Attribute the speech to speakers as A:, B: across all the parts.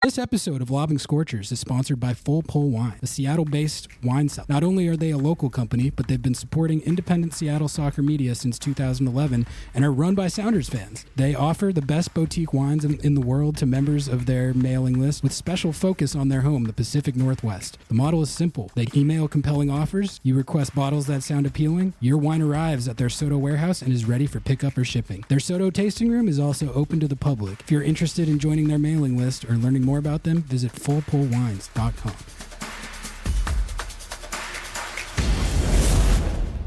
A: This episode of Lobbing Scorchers is sponsored by Full Pull Wine, a Seattle-based wine seller. Not only are they a local company, but they've been supporting independent Seattle soccer media since 2011 and are run by Sounders fans. They offer the best boutique wines in the world to members of their mailing list with special focus on their home, the Pacific Northwest. The model is simple. They email compelling offers, you request bottles that sound appealing, your wine arrives at their Soto warehouse and is ready for pickup or shipping. Their Soto tasting room is also open to the public. If you're interested in joining their mailing list or learning more about them, visit fullpullwines.com.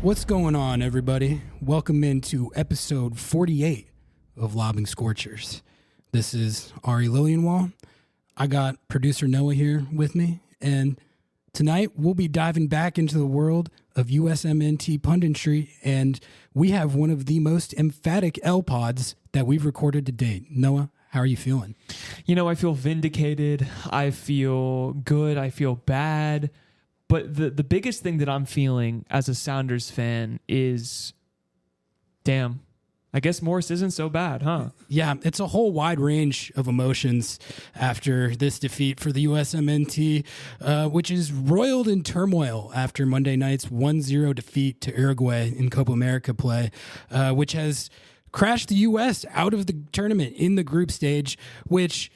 A: What's going on, everybody? Welcome into episode 48 of Lobbing Scorchers. This is Ari Lilienwall. I got producer Noah here with me, and tonight we'll be diving back into the world of USMNT punditry, and we have one of the most emphatic L-pods that we've recorded to date. Noah, how are you feeling?
B: You know, I feel vindicated. I feel good. I feel bad. But the biggest thing that I'm feeling as a Sounders fan is, damn, I guess Morris isn't so bad, huh?
A: Yeah, it's a whole wide range of emotions after this defeat for the USMNT, which is roiled in turmoil after Monday night's 1-0 defeat to Uruguay in Copa America play, which has crashed the U.S. out of the tournament in the group stage, which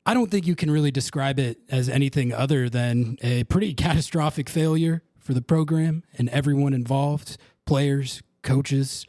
A: I don't think you can really describe it as anything other than a pretty catastrophic failure for the program and everyone involved, players, coaches.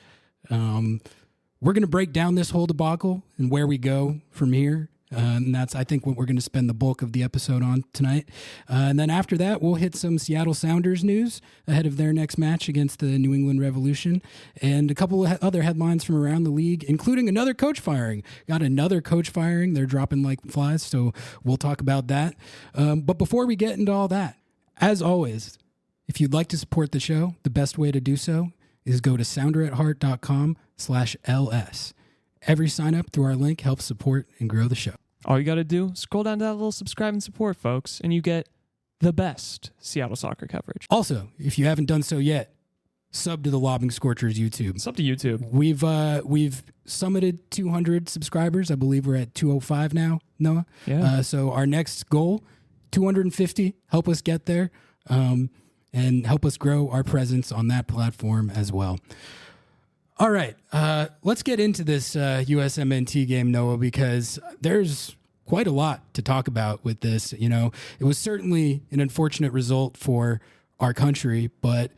A: We're going to break down this whole debacle and where we go from here. And that's, I think, what we're going to spend the bulk of the episode on tonight. And then after that, we'll hit some Seattle Sounders news ahead of their next match against the New England Revolution and a couple of other headlines from around the league, including another coach firing. Got another coach firing. They're dropping like flies, so we'll talk about that. But before we get into all that, as always, if you'd like to support the show, the best way to do so is go to sounderatheart.com/LS. Every sign up through our link helps support and grow the show.
B: All you got to do, scroll down to that little subscribe and support, folks, and you get the best Seattle soccer coverage.
A: Also, if you haven't done so yet, sub to the Lobbing Scorchers YouTube.
B: Sub to YouTube.
A: We've summited 200 subscribers. I believe we're at 205 now, Noah.
B: Yeah.
A: So our next goal, 250. Help us get there, and help us grow our presence on that platform as well. All right, let's get into this USMNT game, Noah, because there's quite a lot to talk about with this. You know, it was certainly an unfortunate result for our country, but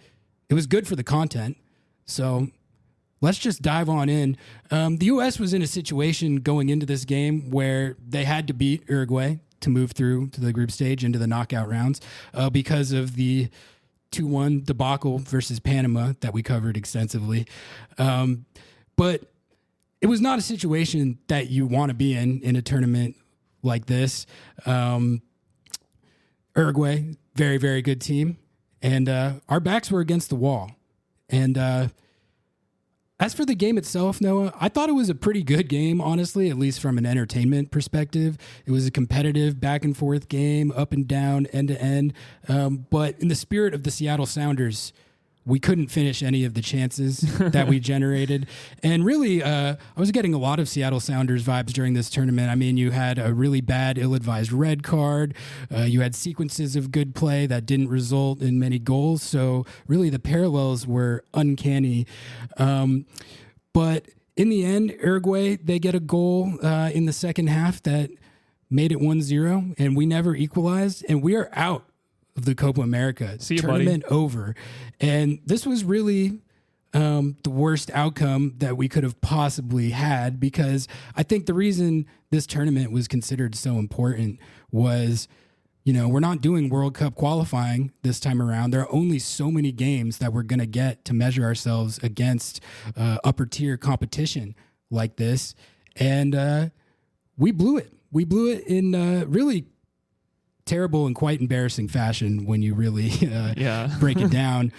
A: it was good for the content. So let's just dive on in. The U.S. was in a situation going into this game where they had to beat Uruguay to move through to the group stage into the knockout rounds because of the 2-1 debacle versus Panama that we covered extensively. But it was not a situation that you want to be in a tournament like this. Uruguay, very, very good team. And our backs were against the wall. And as for the game itself, Noah, I thought it was a pretty good game, honestly, at least from an entertainment perspective. It was a competitive back and forth game, up and down, end to end. But in the spirit of the Seattle Sounders, we couldn't finish any of the chances that we generated. And really, I was getting a lot of Seattle Sounders vibes during this tournament. I mean, you had a really bad, ill-advised red card. You had sequences of good play that didn't result in many goals. So really, the parallels were uncanny. But in the end, Uruguay, they get a goal in the second half that made it 1-0, and we never equalized, and we are out of the Copa America.
B: See you,
A: tournament
B: buddy.
A: Over. And this was really the worst outcome that we could have possibly had, because I think the reason this tournament was considered so important was, you know, we're not doing World Cup qualifying this time around. There are only so many games that we're going to get to measure ourselves against upper tier competition like this. And we blew it. We blew it in really terrible and quite embarrassing fashion when you really break it down.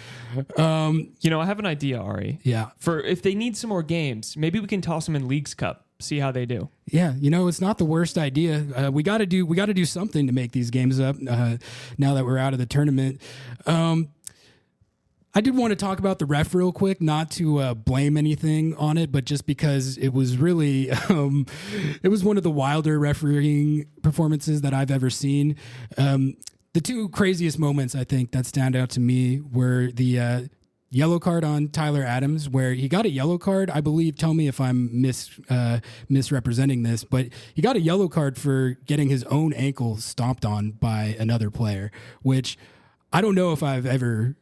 B: You know, I have an idea, Ari.
A: Yeah.
B: For if they need some more games, maybe we can toss them in Leagues Cup, see how they do.
A: Yeah, you know, it's not the worst idea. We got to do something to make these games up now that we're out of the tournament. I I did want to talk about the ref real quick, not to blame anything on it, but just because it was really, it was one of the wilder refereeing performances that I've ever seen. The two craziest moments, I think, that stand out to me were the yellow card on Tyler Adams, where he got a yellow card, I believe. Tell me if I'm misrepresenting this, but he got a yellow card for getting his own ankle stomped on by another player, which I don't know if I've ever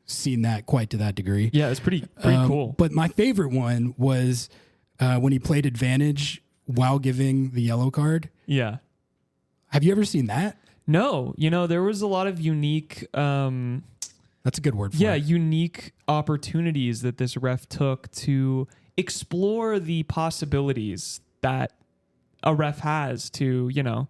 A: seen that quite to that degree.
B: Yeah, it's pretty cool.
A: But my favorite one was when he played advantage while giving the yellow card.
B: Yeah.
A: Have you ever seen that?
B: No. There was a lot of unique...
A: That's a good word for it.
B: Unique opportunities that this ref took to explore the possibilities that a ref has to,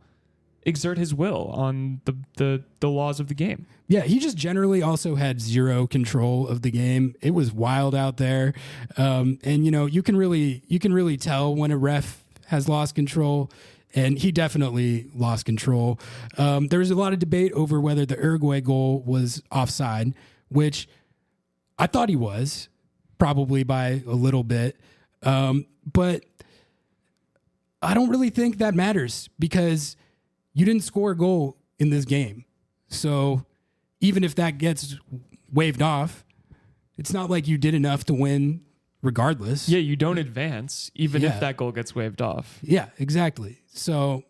B: exert his will on the laws of the game.
A: Yeah, he just generally also had zero control of the game. It was wild out there. And you can really tell when a ref has lost control, and he definitely lost control. There was a lot of debate over whether the Uruguay goal was offside, which I thought he was, probably by a little bit. But I don't really think that matters because you didn't score a goal in this game. So even if that gets waved off, it's not like you did enough to win regardless.
B: Yeah, you don't advance even if that goal gets waved off.
A: Yeah, exactly. So,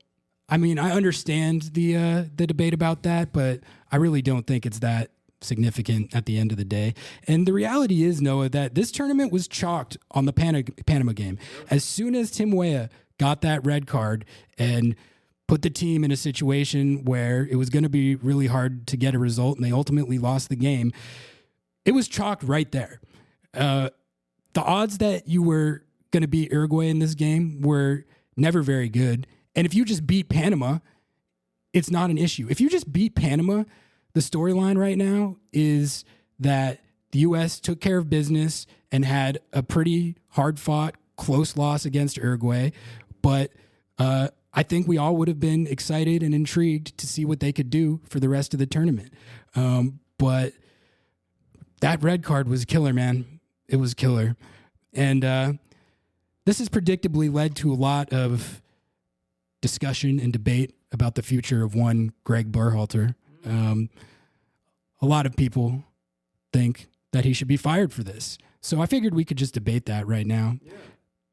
A: I mean, I understand the debate about that, but I really don't think it's that significant at the end of the day. And the reality is, Noah, that this tournament was chalked on the Panama game. As soon as Tim Weah got that red card and put the team in a situation where it was going to be really hard to get a result, and they ultimately lost the game, it was chalked right there. The odds that you were going to beat Uruguay in this game were never very good. And if you just beat Panama, it's not an issue. If you just beat Panama, the storyline right now is that the U.S. took care of business and had a pretty hard-fought, close loss against Uruguay. But I think we all would have been excited and intrigued to see what they could do for the rest of the tournament. But that red card was killer, man. It was killer. And this has predictably led to a lot of discussion and debate about the future of one Gregg Berhalter. A lot of people think that he should be fired for this. So I figured we could just debate that right now. Yeah.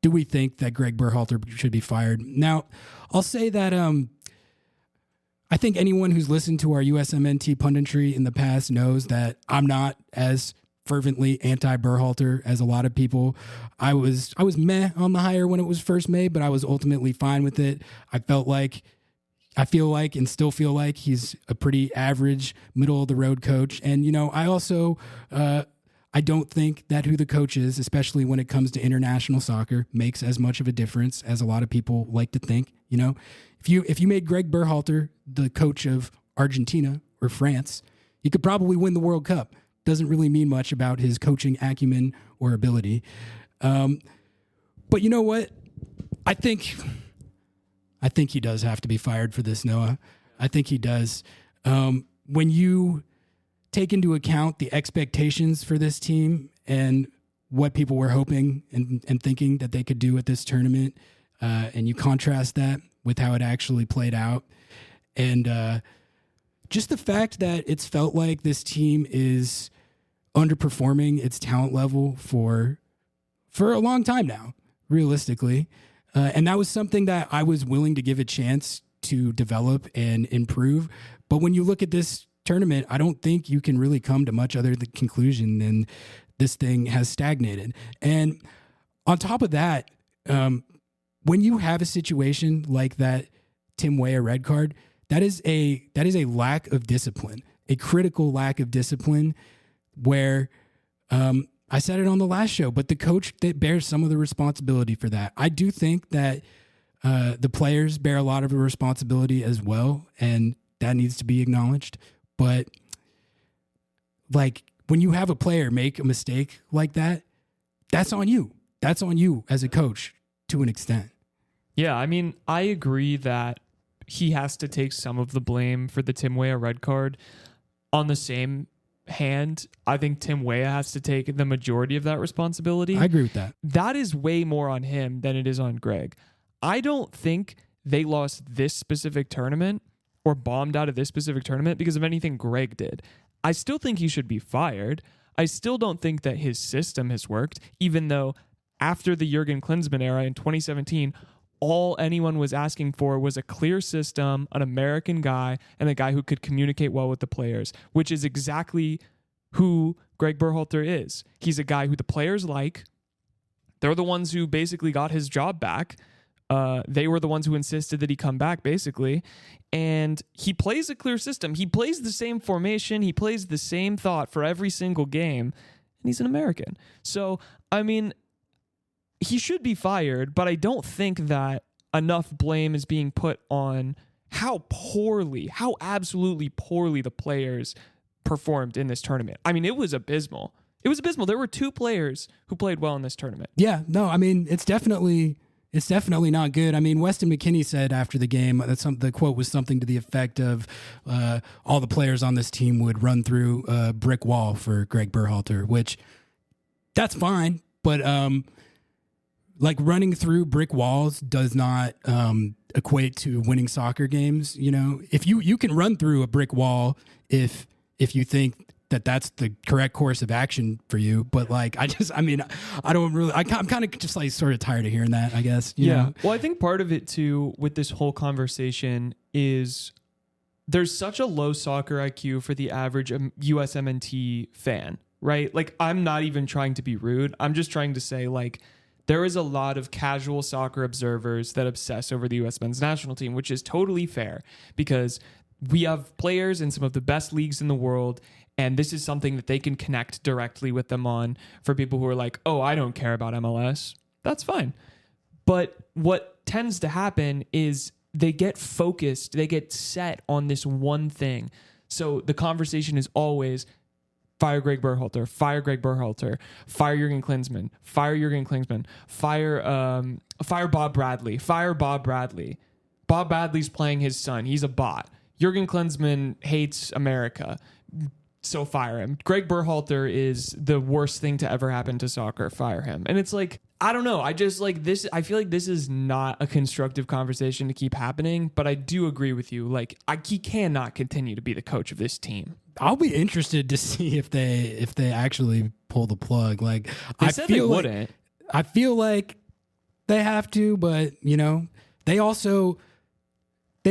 A: Do we think that Gregg Berhalter should be fired? Now, I'll say that I think anyone who's listened to our USMNT punditry in the past knows that I'm not as fervently anti-Berhalter as a lot of people. I was meh on the hire when it was first made, but I was ultimately fine with it. I feel like and still feel like he's a pretty average, middle-of-the-road coach. And, I also I don't think that who the coach is, especially when it comes to international soccer, makes as much of a difference as a lot of people like to think. If you made Gregg Berhalter the coach of Argentina or France, he could probably win the World Cup. Doesn't really mean much about his coaching acumen or ability. But you know what? I think he does have to be fired for this, Noah. I think he does. When you take into account the expectations for this team and what people were hoping and thinking that they could do at this tournament, and you contrast that with how it actually played out, and just the fact that it's felt like this team is underperforming its talent level for a long time now, realistically. And that was something that I was willing to give a chance to develop and improve. But when you look at this tournament, I don't think you can really come to much other the conclusion than this thing has stagnated. And on top of that, when you have a situation like that Tim Weah red card, that is a lack of discipline, a critical lack of discipline where I said it on the last show, but the coach that bears some of the responsibility for that. I do think that the players bear a lot of the responsibility as well, and that needs to be acknowledged. But like when you have a player make a mistake like that, that's on you. That's on you as a coach to an extent.
B: Yeah, I mean, I agree that he has to take some of the blame for the Tim Weah red card on the same hand, I think Tim Weah has to take the majority of that responsibility.
A: I agree with that.
B: That is way more on him than it is on Gregg. I don't think they lost this specific tournament or bombed out of this specific tournament because of anything Gregg did. I still think he should be fired. I still don't think that his system has worked, even though after the Jurgen Klinsmann era in 2017, all anyone was asking for was a clear system, an American guy, and a guy who could communicate well with the players, which is exactly who Gregg Berhalter is. He's a guy who the players like. They're the ones who basically got his job back. They were the ones who insisted that he come back, basically. And he plays a clear system. He plays the same formation. He plays the same thought for every single game. And he's an American. So, I mean, he should be fired, but I don't think that enough blame is being put on how absolutely poorly the players performed in this tournament. I mean, it was abysmal. It was abysmal. There were 2 players who played well in this tournament.
A: Yeah, no, I mean, it's definitely not good. I mean, Weston McKennie said after the game that the quote was something to the effect of all the players on this team would run through a brick wall for Gregg Berhalter, which that's fine, but like running through brick walls does not equate to winning soccer games. You know, if you can run through a brick wall if you think that that's the correct course of action for you. But like, I'm kind of just like sort of tired of hearing that, I guess. You know?
B: Well, I think part of it too with this whole conversation is there's such a low soccer IQ for the average USMNT fan, right? Like, I'm not even trying to be rude. I'm just trying to say, like, there is a lot of casual soccer observers that obsess over the U.S. men's national team, which is totally fair because we have players in some of the best leagues in the world, and this is something that they can connect directly with them on. For people who are like, oh, I don't care about MLS, that's fine. But what tends to happen is they get focused, they get set on this one thing. So the conversation is always, fire Gregg Berhalter, fire Gregg Berhalter, fire Jurgen Klinsmann, fire Jurgen Klinsmann, fire Bob Bradley, fire Bob Bradley. Bob Bradley's playing his son. He's a bot. Jurgen Klinsmann hates America, so fire him. Gregg Berhalter is the worst thing to ever happen to soccer. Fire him. And it's like, I don't know. I just like this. I feel like this is not a constructive conversation to keep happening, but I do agree with you. Like, he cannot continue to be the coach of this team.
A: I'll be interested to see if they actually pull the plug. Like,
B: they said they wouldn't.
A: I feel like they have to, but you know, they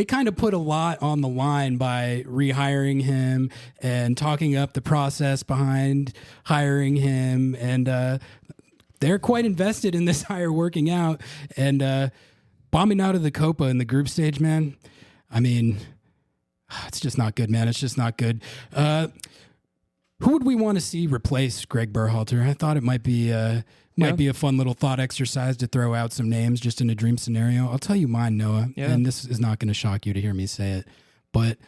A: kind of put a lot on the line by rehiring him and talking up the process behind hiring him. And they're quite invested in this hire working out. And bombing out of the Copa in the group stage, man, I mean, it's just not good, man. It's just not good. Who would we want to see replace Gregg Berhalter? I thought it might be a fun little thought exercise to throw out some names just in a dream scenario. I'll tell you mine, Noah, and this is not going to shock you to hear me say it, but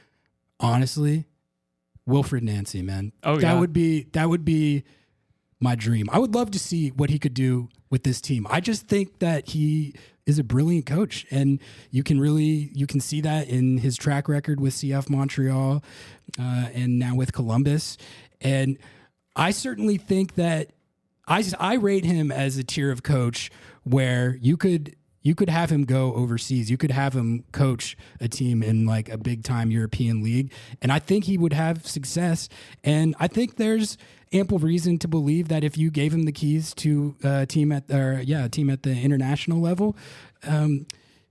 A: honestly, Wilfred Nancy, man. That would be my dream. I would love to see what he could do with this team. I just think that he is a brilliant coach, and you can see that in his track record with CF Montreal and now with Columbus. And I certainly think that I rate him as a tier of coach where you could have him go overseas. You could have him coach a team in like a big time European league. And I think he would have success. And I think there's ample reason to believe that if you gave him the keys to a team at the international level,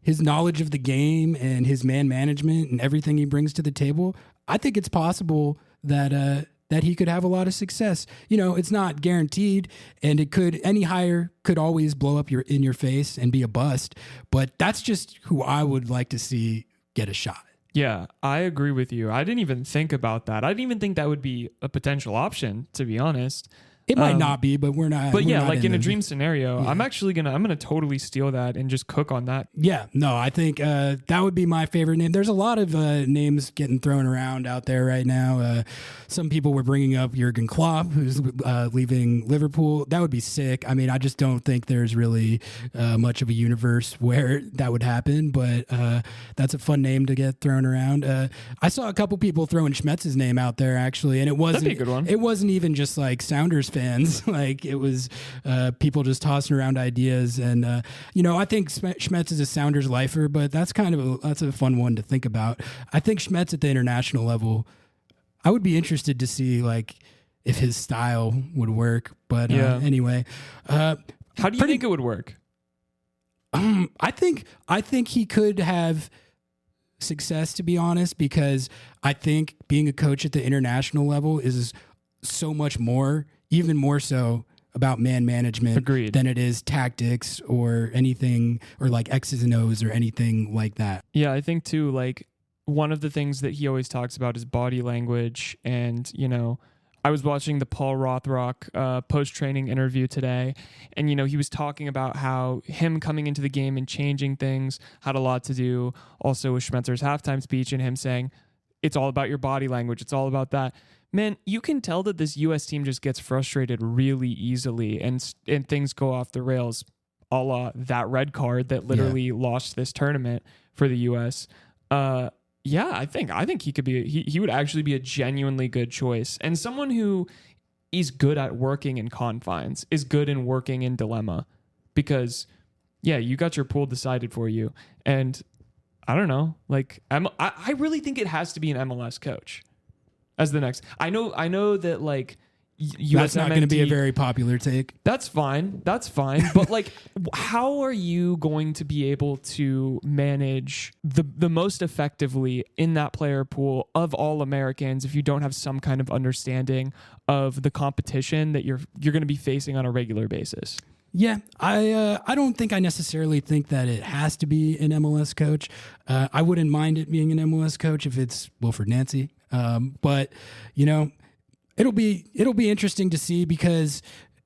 A: his knowledge of the game and his man management and everything he brings to the table, I think it's possible that he could have a lot of success. You know, it's not guaranteed, and any hire could always blow up in your face and be a bust. But that's just who I would like to see get a shot.
B: Yeah, I agree with you. I didn't even think about that. I didn't even think that would be a potential option, to be honest.
A: It might not be, but we're not.
B: But
A: we're
B: yeah,
A: not
B: like in a
A: the-
B: dream scenario, I'm gonna totally steal that and just cook on that.
A: Yeah, no, I think that would be my favorite name. There's a lot of names getting thrown around out there right now. Some people were bringing up Jurgen Klopp, who's leaving Liverpool. That would be sick. I mean, I just don't think there's really much of a universe where that would happen, but that's a fun name to get thrown around. I saw a couple people throwing Schmetz's name out there, actually, and it wasn't,
B: That'd be a good one.
A: It wasn't even just like Sounders fans. Like, it was people just tossing around ideas. And, I think Schmetz is a Sounders lifer, but that's that's a fun one to think about. I think Schmetz at the international level, I would be interested to see like if his style would work. But anyway,
B: how do you think it would work?
A: I think he could have success, to be honest, because I think being a coach at the international level is so much more, even more so, about man management
B: Agreed.
A: than it is tactics or anything, or like X's and O's or anything like that.
B: Yeah, I think too, like one of the things that he always talks about is body language. And, I was watching the Paul Rothrock post-training interview today, and, he was talking about how him coming into the game and changing things had a lot to do also with Schmetzer's halftime speech and him saying, it's all about your body language. It's all about that. Man, you can tell that this U.S. team just gets frustrated really easily, and things go off the rails, a la that red card that literally lost this tournament for the U.S. I think he could be. He would actually be a genuinely good choice, and someone who is good at working in confines, is good in working in dilemma, because you got your pool decided for you, and I don't know, like I really think it has to be an MLS coach as the next. I know that like USMNT,
A: that's not going to be a very popular take.
B: That's fine. But like, how are you going to be able to manage the most effectively in that player pool of all Americans if you don't have some kind of understanding of the competition that you're going to be facing on a regular basis?
A: Yeah, I don't think I necessarily think that it has to be an MLS coach. I wouldn't mind it being an MLS coach if it's Wilfred Nancy. But it'll be interesting to see, because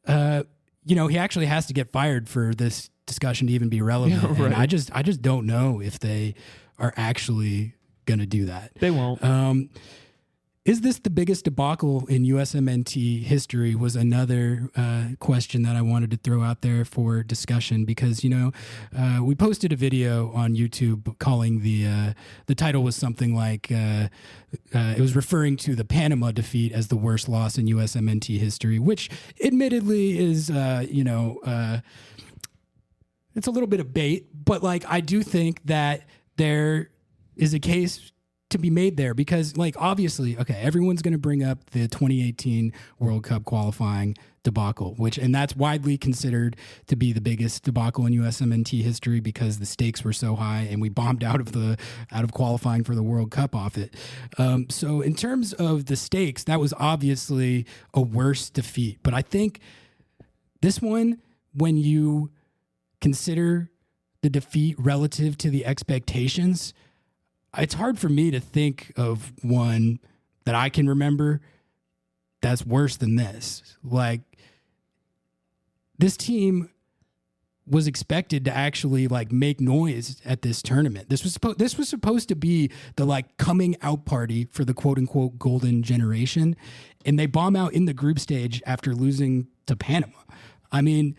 A: he actually has to get fired for this discussion to even be relevant.
B: Yeah, right.
A: And I just don't know if they are actually going to do that.
B: They won't.
A: Is this the biggest debacle in USMNT history was another question that I wanted to throw out there for discussion, because, we posted a video on YouTube calling the title was something like, it was referring to the Panama defeat as the worst loss in USMNT history, which admittedly is, it's a little bit of bait, but like, I do think that there is a case to be made there, because like, obviously, okay, everyone's going to bring up the 2018 World Cup qualifying debacle, and that's widely considered to be the biggest debacle in USMNT history, because the stakes were so high and we bombed out of qualifying for the World Cup off it. So in terms of the stakes, that was obviously a worse defeat. But I think this one, when you consider the defeat relative to the expectations, it's hard for me to think of one that I can remember that's worse than this. Like, this team was expected to actually like make noise at this tournament. This was supposed to be the like coming out party for the quote unquote golden generation, and they bomb out in the group stage after losing to Panama. I mean,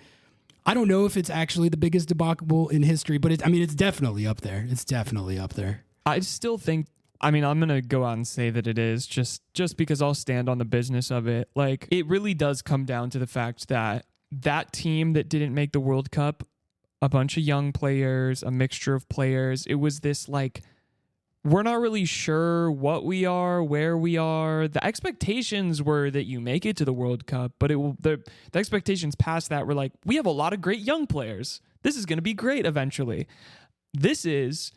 A: I don't know if it's actually the biggest debacle in history, but it's definitely up there. It's definitely up there.
B: I still think, I'm going to go out and say that it is, just because I'll stand on the business of it. Like, it really does come down to the fact that team that didn't make the World Cup, a bunch of young players, a mixture of players, it was this like, we're not really sure what we are, where we are. The expectations were that you make it to the World Cup, but the expectations past that were like, we have a lot of great young players. This is going to be great eventually. This is,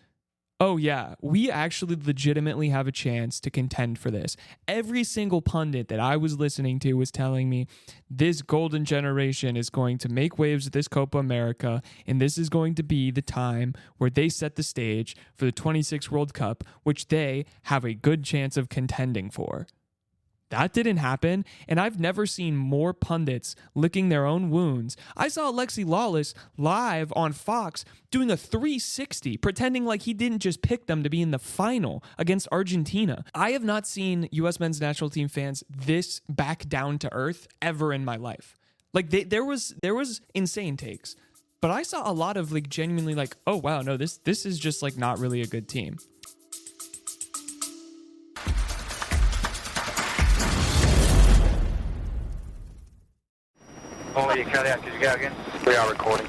B: oh yeah, we actually legitimately have a chance to contend for this. Every single pundit that I was listening to was telling me this golden generation is going to make waves at this Copa America, and this is going to be the time where they set the stage for the 26 World Cup, which they have a good chance of contending for. That didn't happen, and I've never seen more pundits licking their own wounds. I saw Alexi Lawless live on Fox doing a 360, pretending like he didn't just pick them to be in the final against Argentina. I have not seen U.S. men's national team fans this back down to earth ever in my life. Like, there was insane takes, but I saw a lot of like genuinely like, oh wow, no, this is just like not really a good team.
C: Oh, you cut out. Could you go again? We are recording.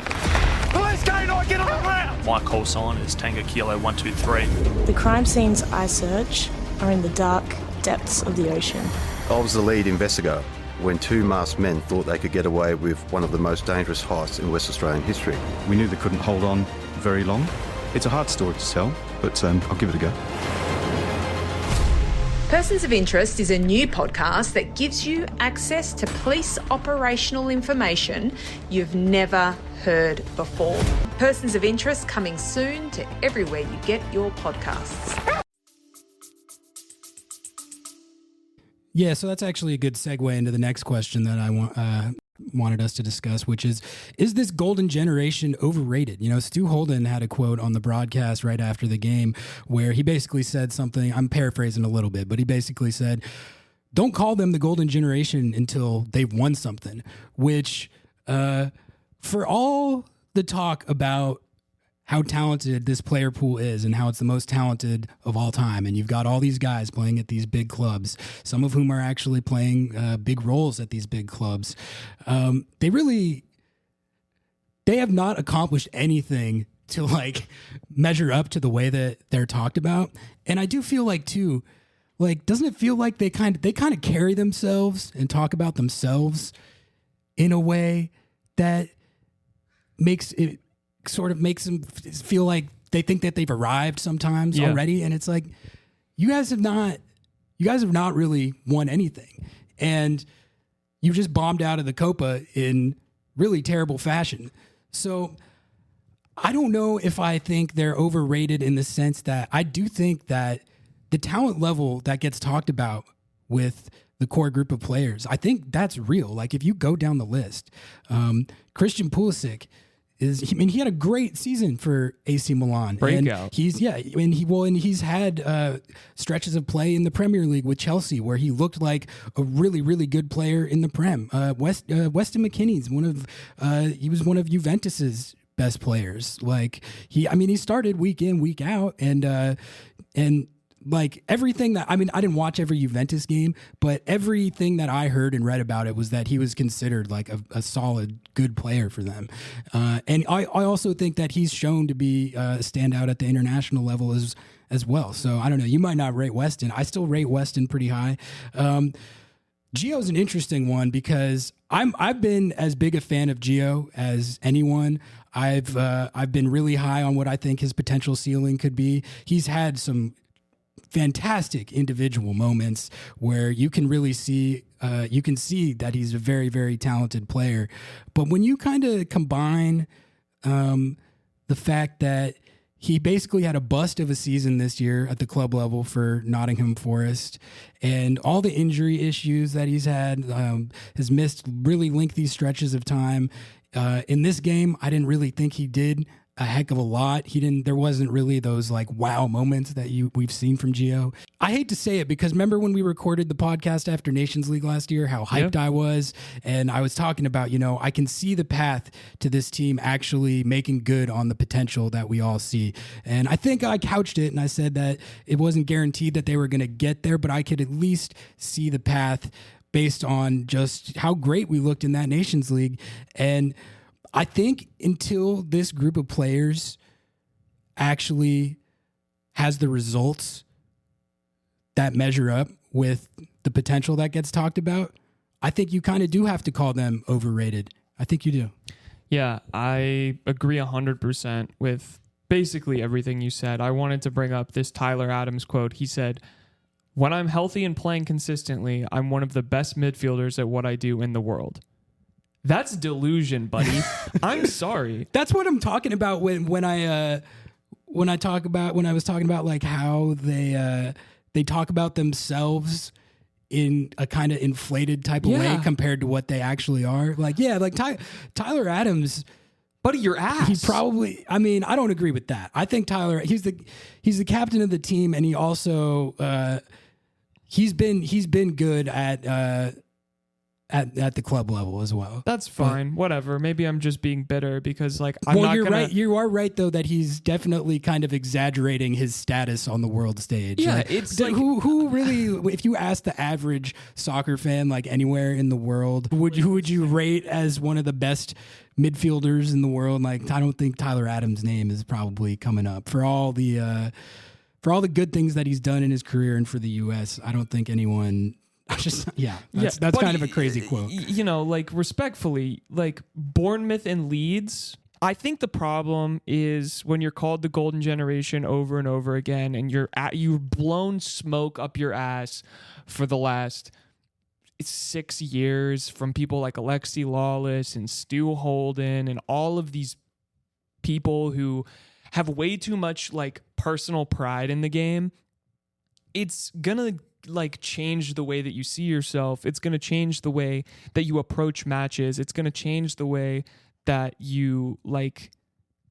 D: Police canine, get on the ground!
E: My call sign is Tango Kilo 123.
F: The crime scenes I search are in the dark depths of the ocean.
G: I was the lead investigator when two masked men thought they could get away with one of the most dangerous heists in West Australian history.
H: We knew they couldn't hold on very long. It's a hard story to tell, but I'll give it a go.
I: Persons of Interest is a new podcast that gives you access to police operational information you've never heard before. Persons of Interest coming soon to everywhere you get your podcasts.
A: Yeah, so that's actually a good segue into the next question that I wanted us to discuss, which is this golden generation overrated? You know, Stu Holden had a quote on the broadcast right after the game where he basically said something, I'm paraphrasing a little bit, but he basically said, don't call them the golden generation until they've won something, which for all the talk about how talented this player pool is and how it's the most talented of all time. And you've got all these guys playing at these big clubs, some of whom are actually playing big roles at these big clubs. They have not accomplished anything to like measure up to the way that they're talked about. And I do feel like too, like, doesn't it feel like they kind of carry themselves and talk about themselves in a way that makes them feel like they think that they've arrived sometimes already. And it's like, you guys have not really won anything. And you just bombed out of the Copa in really terrible fashion. So I don't know if I think they're overrated in the sense that I do think that the talent level that gets talked about with the core group of players, I think that's real. Like if you go down the list, Christian Pulisic, he had a great season for AC Milan.
B: Breakout.
A: And he's had stretches of play in the Premier League with Chelsea where he looked like a really, really good player in the Prem. Weston McKennie's he was one of Juventus's best players. Like he started week in, week out, and like everything that, I didn't watch every Juventus game, but everything that I heard and read about it was that he was considered like a solid, good player for them. And I also think that he's shown to be a standout at the international level as well. So I don't know, you might not rate Weston. I still rate Weston pretty high. Gio's an interesting one because I've been as big a fan of Gio as anyone. I've been really high on what I think his potential ceiling could be. He's had some fantastic individual moments where you can really see that he's a very, very talented player. But when you kind of combine the fact that he basically had a bust of a season this year at the club level for Nottingham Forest and all the injury issues that he's had, has missed really lengthy stretches of time. In this game, I didn't really think he did a heck of a lot. There wasn't really those like wow moments that we've seen from Gio. I hate to say it because remember when we recorded the podcast after Nations League last year, how hyped I was, and I was talking about, I can see the path to this team actually making good on the potential that we all see. And I think I couched it and I said that it wasn't guaranteed that they were going to get there, but I could at least see the path based on just how great we looked in that Nations League. And I think until this group of players actually has the results that measure up with the potential that gets talked about, I think you kind of do have to call them overrated. I think you do.
B: Yeah, I agree 100% with basically everything you said. I wanted to bring up this Tyler Adams quote. He said, "When I'm healthy and playing consistently, I'm one of the best midfielders at what I do in the world." That's delusion, buddy. I'm sorry.
A: That's what I'm talking about when I was talking about like how they talk about themselves in a kind of inflated type of way compared to what they actually are. Like, Tyler Adams,
B: buddy, your ass.
A: He probably, I mean, I don't agree with that. I think Tyler, he's the captain of the team, and he also he's been good at the club level as well.
B: That's fine. Whatever. Maybe I'm just being bitter because
A: you're right. You are right though that he's definitely kind of exaggerating his status on the world stage.
B: Yeah,
A: like,
B: it's like
A: who really, if you ask the average soccer fan like anywhere in the world, who would you rate as one of the best midfielders in the world? Like, I don't think Tyler Adams' name is probably coming up for all the good things that he's done in his career and for the U.S. I don't think anyone. That's kind of a crazy quote.
B: You know, like, respectfully, like Bournemouth and Leeds, I think the problem is when you're called the golden generation over and over again, and you've blown smoke up your ass for the last 6 years from people like Alexi Lawless and Stu Holden and all of these people who have way too much like personal pride in the game. It's gonna like change the way that you see yourself. It's going to change the way that you approach matches. It's going to change the way that you like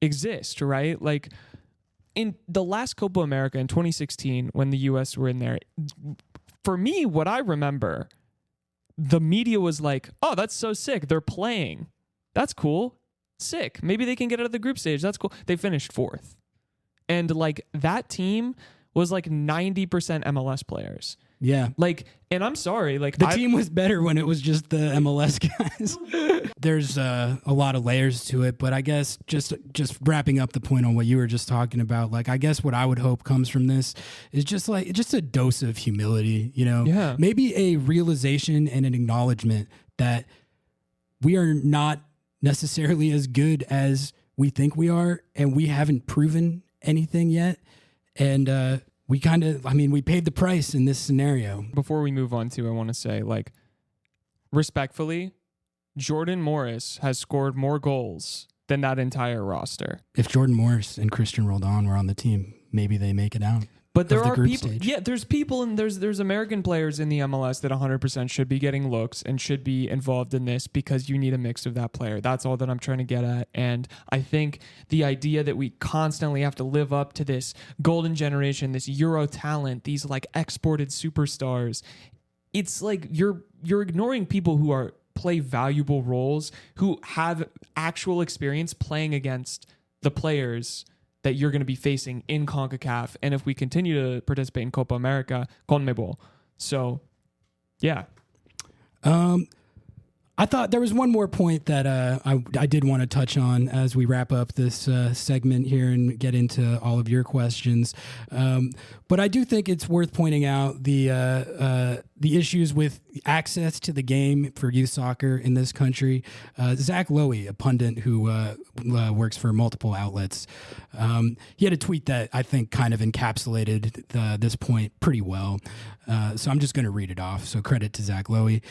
B: exist, right? Like in the last Copa America in 2016, when the US were in there, for me, what I remember, the media was like, oh, that's so sick. They're playing. That's cool. Sick. Maybe they can get out of the group stage. That's cool. They finished 4th. And like that team was like 90% MLS players.
A: Yeah.
B: Like, and I'm sorry, like
A: the team was better when it was just the MLS guys. There's a lot of layers to it, but I guess just wrapping up the point on what you were just talking about, like, I guess what I would hope comes from this is just a dose of humility, you know?
B: Yeah.
A: Maybe a realization and an acknowledgement that we are not necessarily as good as we think we are, and we haven't proven anything yet. And we paid the price in this scenario.
B: Before we move on I want to say, like, respectfully, Jordan Morris has scored more goals than that entire roster.
A: If Jordan Morris and Christian Roldan were on the team, maybe they make it out.
B: But there are people,
A: stage.
B: There's people and there's American players in the MLS that 100% should be getting looks and should be involved in this because you need a mix of that player. That's all that I'm trying to get at. And I think the idea that we constantly have to live up to this golden generation, this Euro talent, these like exported superstars, it's like you're ignoring people who play valuable roles, who have actual experience playing against the players that you're going to be facing in CONCACAF. And if we continue to participate in Copa America, CONMEBOL. So, yeah.
A: I thought there was one more point that I did want to touch on as we wrap up this segment here and get into all of your questions. But I do think it's worth pointing out the issues with access to the game for youth soccer in this country. Zach Lowy, a pundit who works for multiple outlets, he had a tweet that I think kind of encapsulated this point pretty well. So I'm just going to read it off. So credit to Zach Lowy.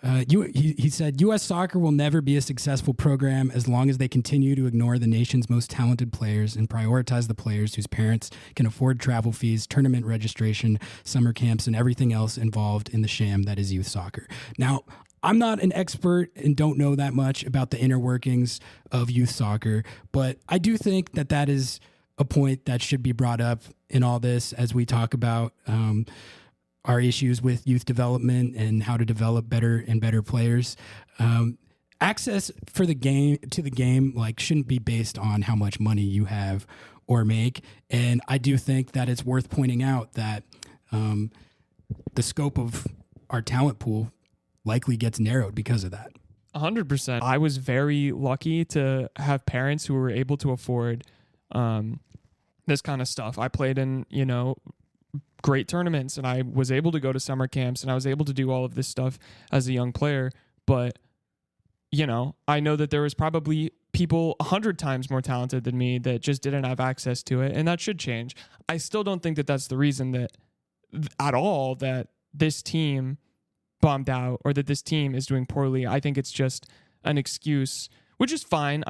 A: He said, U.S. soccer will never be a successful program as long as they continue to ignore the nation's most talented players and prioritize the players whose parents can afford travel fees, tournament registration, summer camps, and everything else involved in the sham that is youth soccer. Now, I'm not an expert and don't know that much about the inner workings of youth soccer, but I do think that is a point that should be brought up in all this as we talk about our issues with youth development and how to develop better and better players. Access to the game like shouldn't be based on how much money you have or make. And I do think that it's worth pointing out that the scope of our talent pool likely gets narrowed because of that.
B: 100%. I was very lucky to have parents who were able to afford this kind of stuff. I played in, great tournaments, and I was able to go to summer camps, and I was able to do all of this stuff as a young player. But, I know that there was probably people 100 times more talented than me that just didn't have access to it, and that should change. I still don't think that that's the reason that at all that this team bombed out or that this team is doing poorly. I think it's just an excuse, which is fine.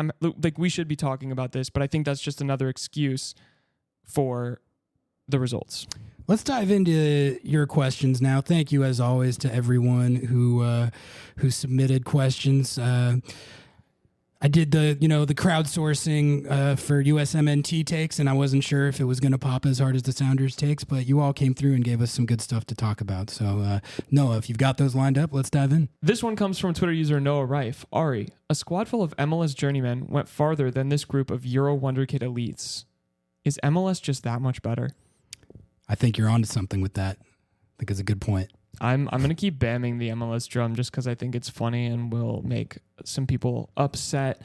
B: We should be talking about this, but I think that's just another excuse for the results.
A: Let's dive into your questions now. Thank you, as always, to everyone who submitted questions. I did the crowdsourcing for USMNT takes, and I wasn't sure if it was going to pop as hard as the Sounders takes, but you all came through and gave us some good stuff to talk about. So, Noah, if you've got those lined up, let's dive in.
B: This one comes from Twitter user Noah Rife. Ari, a squad full of MLS journeymen went farther than this group of Euro Wonderkid elites. Is MLS just that much better?
A: I think you're onto something with that. I think it's a good point.
B: I'm going to keep bamming the MLS drum just because I think it's funny and will make some people upset.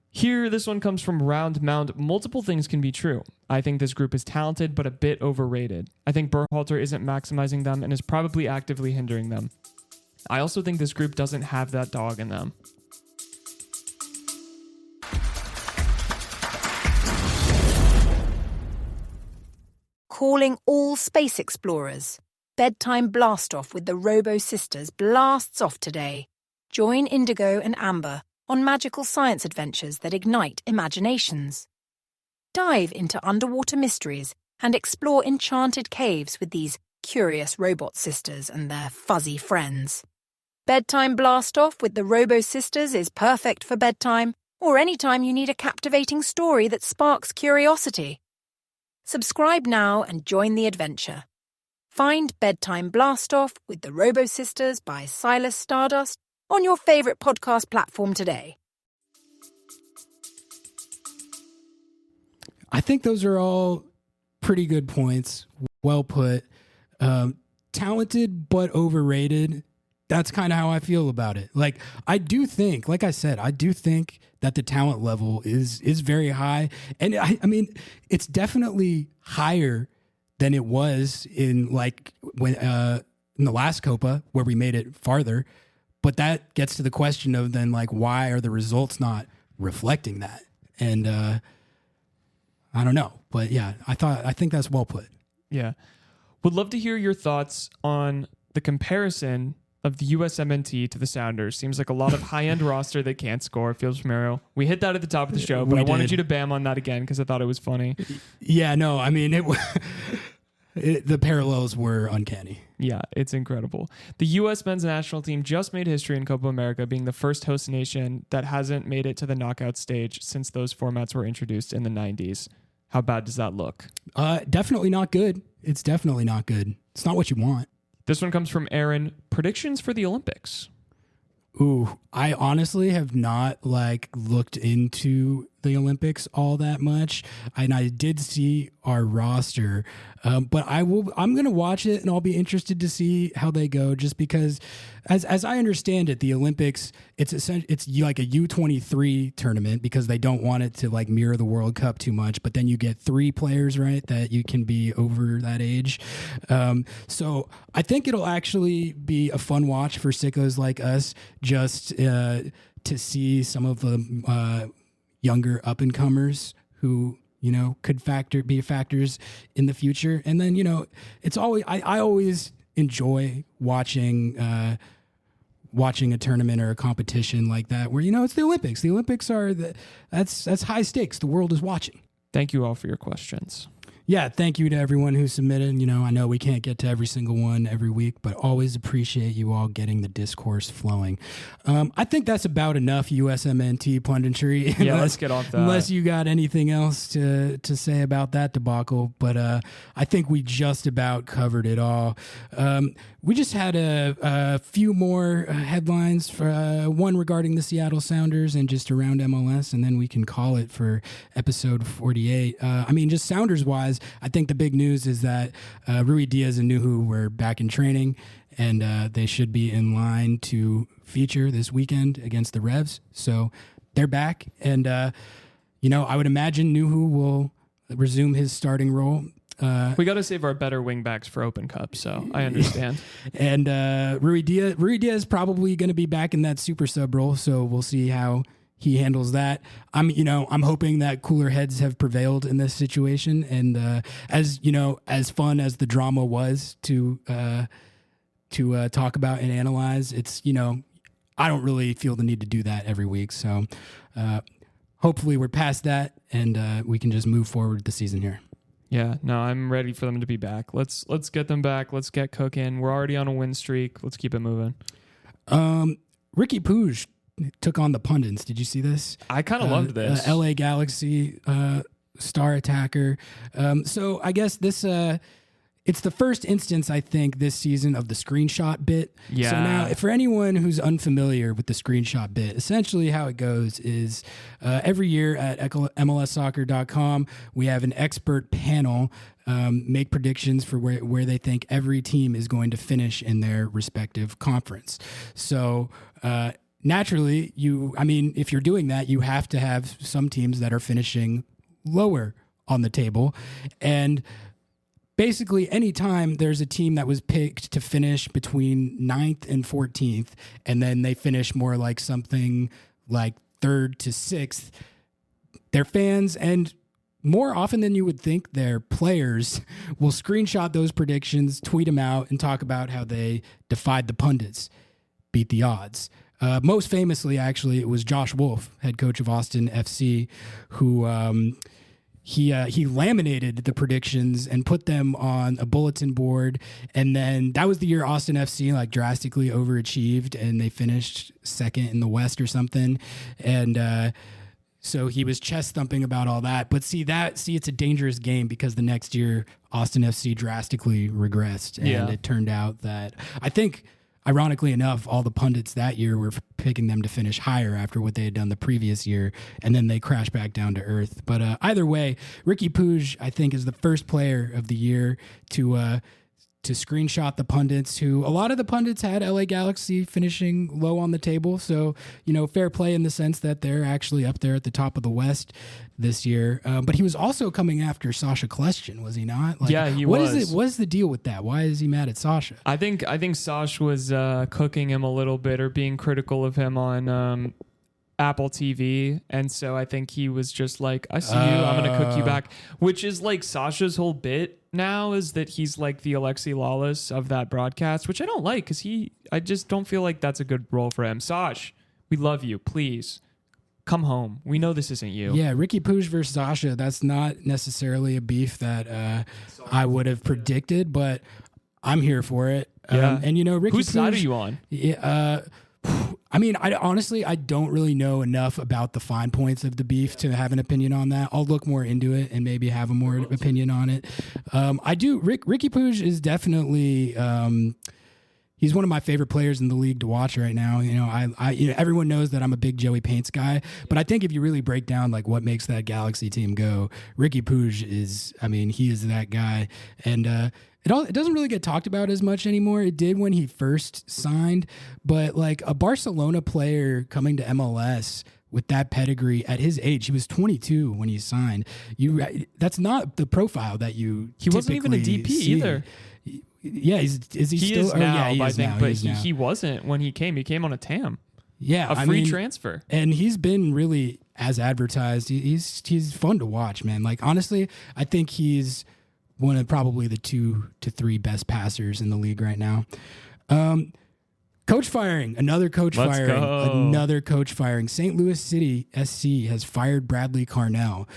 B: Here, this one comes from Round Mound. Multiple things can be true. I think this group is talented, but a bit overrated. I think Berhalter isn't maximizing them and is probably actively hindering them. I also think this group doesn't have that dog in them.
J: Calling all space explorers. Bedtime Blast-Off with the Robo Sisters blasts off today. Join Indigo and Amber on magical science adventures that ignite imaginations. Dive into underwater mysteries and explore enchanted caves with these curious robot sisters and their fuzzy friends. Bedtime Blast-Off with the Robo Sisters is perfect for bedtime or anytime you need a captivating story that sparks curiosity. Subscribe now and join the adventure. Find Bedtime Blast-Off with the Robo Sisters by Silas Stardust on your favorite podcast platform today.
A: I think those are all pretty good points. Well put. Talented but overrated. That's kind of how I feel about it. Like, I do think, like I said, I do think that the talent level is very high. And I mean, it's definitely higher than it was in when in the last Copa where we made it farther. But that gets to the question of then, like, why are the results not reflecting that? And I don't know. But yeah, I think that's well put.
B: Yeah. Would love to hear your thoughts on the comparison of the USMNT to the Sounders. Seems like a lot of high-end roster that can't score. Feels familiar. We hit that at the top of the show, but I wanted you to bam on that again because I thought it was funny.
A: Yeah, no, I mean, the parallels were uncanny.
B: Yeah, it's incredible. The U.S. men's national team just made history in Copa America, being the first host nation that hasn't made it to the knockout stage since those formats were introduced in the 90s. How bad does that look?
A: Definitely not good. It's definitely not good. It's not what you want.
B: This one comes from Aaron. Predictions for the Olympics.
A: Ooh, I honestly have not looked into the Olympics all that much, and I did see our roster, but I'm going to watch it, and I'll be interested to see how they go. Just because, as I understand it, the Olympics it's like a U23 tournament because they don't want it to mirror the World Cup too much. But then you get 3 players, right, that you can be over that age. So I think it'll actually be a fun watch for sickos like us, just to see some of the younger up-and-comers who, could be factors in the future. And then, it's always, I always enjoy watching a tournament or a competition like that where, it's the Olympics. The Olympics that's high stakes. The world is watching.
B: Thank you all for your questions.
A: Yeah, thank you to everyone who submitted. I know we can't get to every single one every week, but always appreciate you all getting the discourse flowing. I think that's about enough USMNT punditry.
B: Yeah, let's get off that.
A: Unless you got anything else to say about that debacle, but I think we just about covered it all. We just had a few more headlines, for one regarding the Seattle Sounders and just around MLS, and then we can call it for episode 48. Just Sounders-wise, I think the big news is that Rui Diaz and Nuhu were back in training, and they should be in line to feature this weekend against the Revs. So they're back, and I would imagine Nuhu will resume his starting role.
B: We got to save our better wingbacks for Open Cup, so I understand.
A: And Rui Diaz is probably going to be back in that super sub role, so we'll see how he handles that. I'm hoping that cooler heads have prevailed in this situation, and as fun as the drama was to talk about and analyze, it's I don't really feel the need to do that every week. So hopefully we're past that, and we can just move forward with the season here.
B: Yeah, no, I'm ready for them to be back. Let's get them back. Let's get cooking. We're already on a win streak. Let's keep it moving.
A: Riqui Puig took on the pundits. Did you see this?
B: I kind of loved this.
A: LA Galaxy star attacker. So I guess this it's the first instance, I think, this season of the screenshot bit.
B: Yeah.
A: So now, for anyone who's unfamiliar with the screenshot bit, essentially how it goes is every year at MLSsoccer.com, we have an expert panel make predictions for where they think every team is going to finish in their respective conference. So naturally, if you're doing that, you have to have some teams that are finishing lower on the table. And basically, anytime there's a team that was picked to finish between 9th and 14th, and then they finish more like something like 3rd to 6th, their fans and more often than you would think, their players will screenshot those predictions, tweet them out, and talk about how they defied the pundits, beat the odds. Most famously, actually, it was Josh Wolf, head coach of Austin FC, who he laminated the predictions and put them on a bulletin board. And then that was the year Austin FC like drastically overachieved, and they finished 2nd in the West or something. And so he was chest thumping about all that. But see, it's a dangerous game because the next year Austin FC drastically regressed. And it turned out that, I think, ironically enough, all the pundits that year were picking them to finish higher after what they had done the previous year, and then they crashed back down to earth. But either way, Riqui Puig, I think, is the first player of the year to screenshot the pundits, who a lot of the pundits had LA Galaxy finishing low on the table. So, fair play in the sense that they're actually up there at the top of the West this year. But he was also coming after Sasha Kljestan, was he not?
B: Yeah, he was.
A: What is the deal with that? Why is he mad at Sasha?
B: I think Sash was cooking him a little bit, or being critical of him on Apple TV, and so I think he was just like, I see you, I'm gonna cook you back, which is like Sasha's whole bit now, is that he's like the Alexi Lawless of that broadcast, which I don't like, because I just don't feel like that's a good role for him. Sash, we love you, please come home. We know this isn't you.
A: Yeah, Riqui Puig versus Sasha, that's not necessarily a beef that I would have predicted, but I'm here for it.
B: Yeah.
A: And Riqui
B: Whose
A: Puig,
B: side are you on?
A: Yeah, I honestly don't really know enough about the fine points of the beef to have an opinion on that. I'll look more into it and maybe have a more opinion on it. I do. Riqui Puig is definitely. He's one of my favorite players in the league to watch right now. Everyone knows that I'm a big Joey Paints guy, but I think if you really break down like what makes that Galaxy team go, Riqui Puig is. He is that guy, and. It doesn't really get talked about as much anymore. It did when he first signed, but like a Barcelona player coming to MLS with that pedigree at his age, he was 22 when he signed. That's not the profile that you.
B: He wasn't even a DP
A: see.
B: Either.
A: Yeah, is he still?
B: Is now,
A: he
B: I
A: is
B: think,
A: now.
B: but he wasn't when he came. He came on a TAM.
A: Yeah,
B: a free transfer,
A: and he's been really as advertised. He's fun to watch, man. Like honestly, I think he's one of probably the 2 to 3 best passers in the league right now. Coach firing, another coach firing. St. Louis City SC has fired Bradley Carnell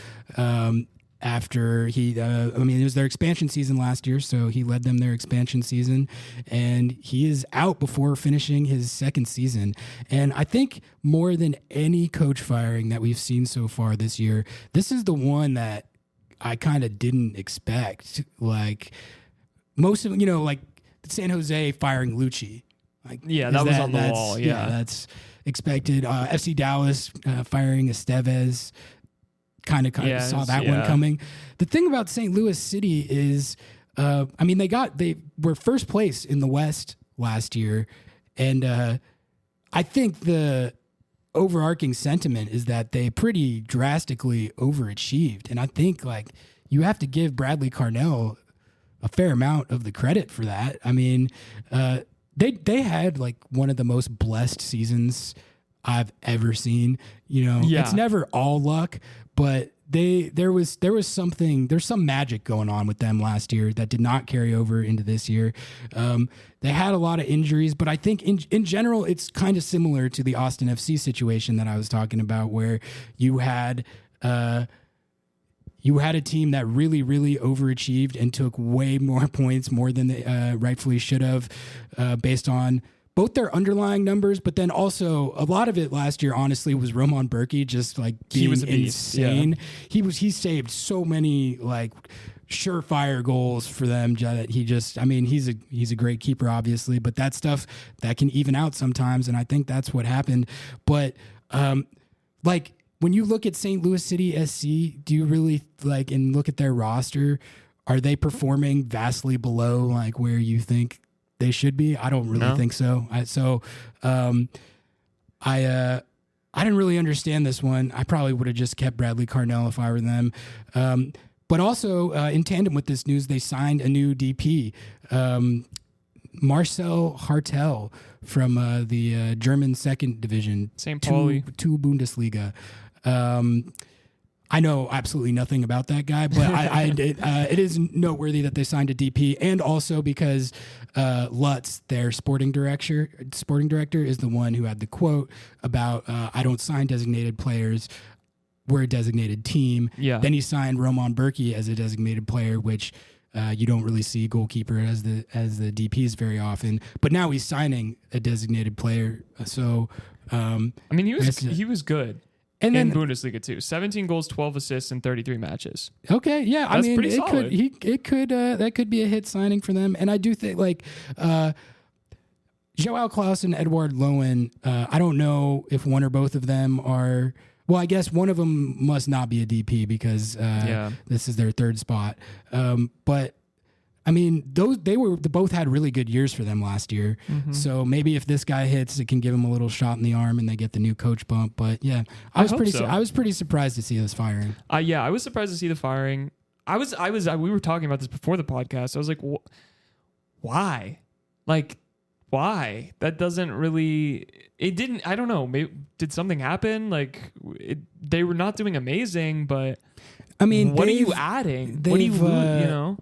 A: after it was their expansion season last year, so he led them their expansion season, and he is out before finishing his second season. And I think more than any coach firing that we've seen so far this year, this is the one that I kind of didn't expect. Like most of like San Jose firing Lucci. Like,
B: that was on the wall. Yeah,
A: that's expected. FC Dallas firing Estevez. Kind of saw that one coming. The thing about St. Louis City is, they were first place in the West last year, and I think the overarching sentiment is that they pretty drastically overachieved. And I think like you have to give Bradley Carnell a fair amount of the credit for that. They had like one of the most blessed seasons I've ever seen. It's never all luck, but there's some magic going on with them last year that did not carry over into this year. They had a lot of injuries, but I think in general, it's kind of similar to the Austin FC situation that I was talking about, where you had you had a team that really, really overachieved and took way more points, more than they rightfully should have, based on both their underlying numbers, but then also a lot of it last year, honestly, was Roman Berkey just like being insane. Yeah. He saved so many like surefire goals for them that he's a great keeper, obviously, but that stuff that can even out sometimes, and I think that's what happened. But like when you look at St. Louis City SC, do you really like and look at their roster? Are they performing vastly below like where you think they should be? I don't really think so. I didn't really understand this one. I probably would have just kept Bradley Carnell if I were them. But also in tandem with this news, they signed a new DP, Marcel Hartel from the German second division,
B: St. Pauli,
A: to Bundesliga. I know absolutely nothing about that guy, but it is noteworthy that they signed a DP, and also because Lutz, their sporting director, is the one who had the quote about "I don't sign designated players. We're a designated team."
B: Yeah.
A: Then he signed Roman Berkey as a designated player, which you don't really see goalkeeper as the DPs very often. But now he's signing a designated player, so
B: he was good.
A: And
B: in
A: then
B: Bundesliga too, 17 goals, 12 assists in 33 matches.
A: Okay, yeah,
B: That's pretty solid.
A: That could be a hit signing for them, and I do think like Joao Klaus and Edward Lowen. I don't know if one or both of them are. Well, I guess one of them must not be a DP because this is their third spot. But I mean, they both had really good years for them last year. Mm-hmm. So maybe if this guy hits, it can give them a little shot in the arm, and they get the new coach bump. But yeah, I was pretty surprised to see this firing.
B: I was surprised to see the firing. We were talking about this before the podcast. I was like, why? Like, why? That doesn't really. It didn't. I don't know. Maybe, did something happen? Like, they were not doing amazing, but.
A: I mean,
B: what are you adding? What do you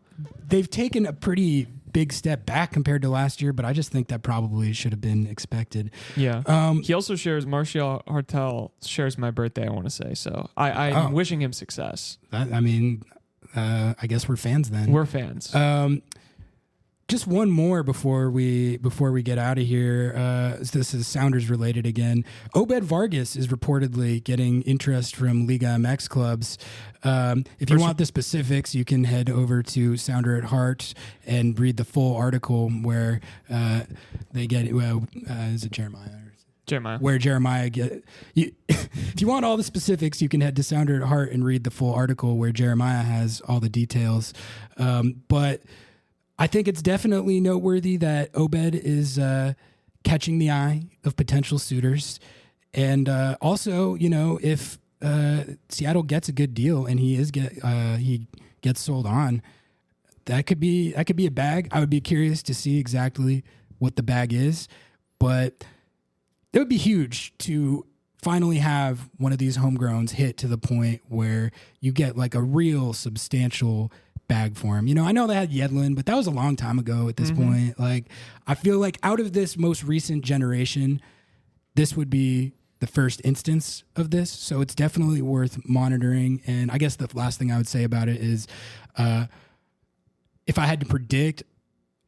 A: They've taken a pretty big step back compared to last year, but I just think that probably should have been expected.
B: Yeah. He also shares, Martial Hartel shares my birthday, I want to say. So I'm wishing him success.
A: I guess we're fans then.
B: We're fans.
A: Just one more before we get out of here. This is Sounders related again. Obed Vargas is reportedly getting interest from Liga MX clubs. If you want the specifics, you can head over to Sounder at Heart and read the full article where they get. Is it Jeremiah?
B: Jeremiah.
A: Where Jeremiah if you want all the specifics, you can head to Sounder at Heart and read the full article where Jeremiah has all the details. But I think it's definitely noteworthy that Obed is catching the eye of potential suitors. And also, if Seattle gets a good deal and he gets sold on, that could be a bag. I would be curious to see exactly what the bag is, but it would be huge to finally have one of these homegrowns hit to the point where you get like a real substantial bag for him. I know they had Yedlin, but that was a long time ago at this point. Like, I feel like out of this most recent generation, this would be the first instance of this. So it's definitely worth monitoring. And I guess the last thing I would say about it is, if I had to predict,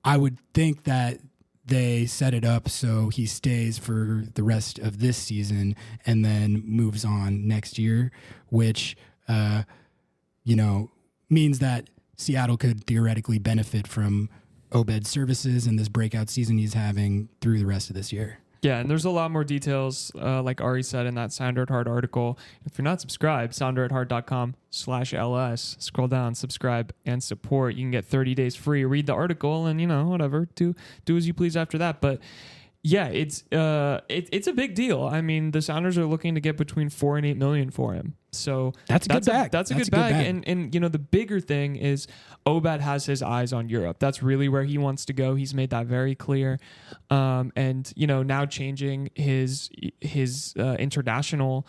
A: I would think that they set it up so he stays for the rest of this season and then moves on next year, which, means that Seattle could theoretically benefit from Obed's services and this breakout season he's having through the rest of this year.
B: Yeah, and there's a lot more details, like Ari said in that Sounder at Heart article. If you're not subscribed, sounderatheart.com/LS. Scroll down, subscribe, and support. You can get 30 days free. Read the article and, whatever. Do as you please after that. But yeah, it's a big deal. I mean, the Sounders are looking to get between $4 and $8 million for him. So
A: that's a good bag.
B: That's a good bag. And the bigger thing is Obed has his eyes on Europe. That's really where he wants to go. He's made that very clear. And now changing his international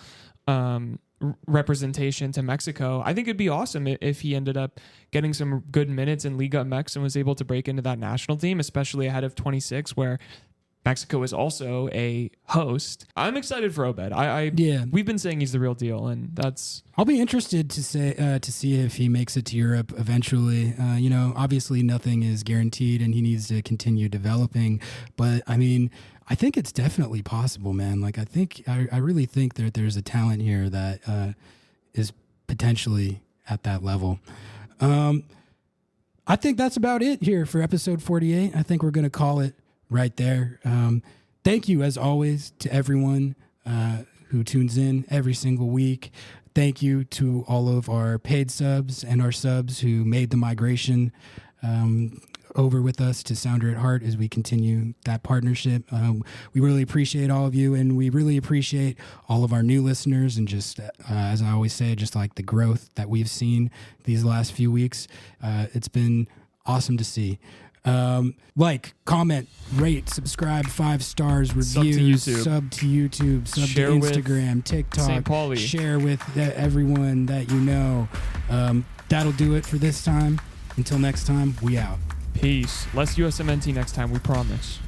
B: representation to Mexico, I think it'd be awesome if he ended up getting some good minutes in Liga MX and was able to break into that national team, especially ahead of 26, where Mexico is also a host. I'm excited for Obed. We've been saying he's the real deal, and that's.
A: I'll be interested to see if he makes it to Europe eventually. Obviously nothing is guaranteed, and he needs to continue developing. But I mean, I think it's definitely possible, man. Like I really think that there's a talent here that is potentially at that level. I think that's about it here for episode 48. I think we're going to call it right there. Thank you, as always, to everyone who tunes in every single week. Thank you to all of our paid subs and our subs who made the migration over with us to Sounder at Heart as we continue that partnership. We really appreciate all of you, and we really appreciate all of our new listeners, and just as I always say, just like the growth that we've seen these last few weeks. It's been awesome to see. Like, comment, rate, subscribe, 5 stars, reviews, sub to YouTube, sub
B: share
A: to Instagram, TikTok, share with everyone that you know. That'll do it for this time. Until next time, we out.
B: Peace. Less USMNT next time, we promise.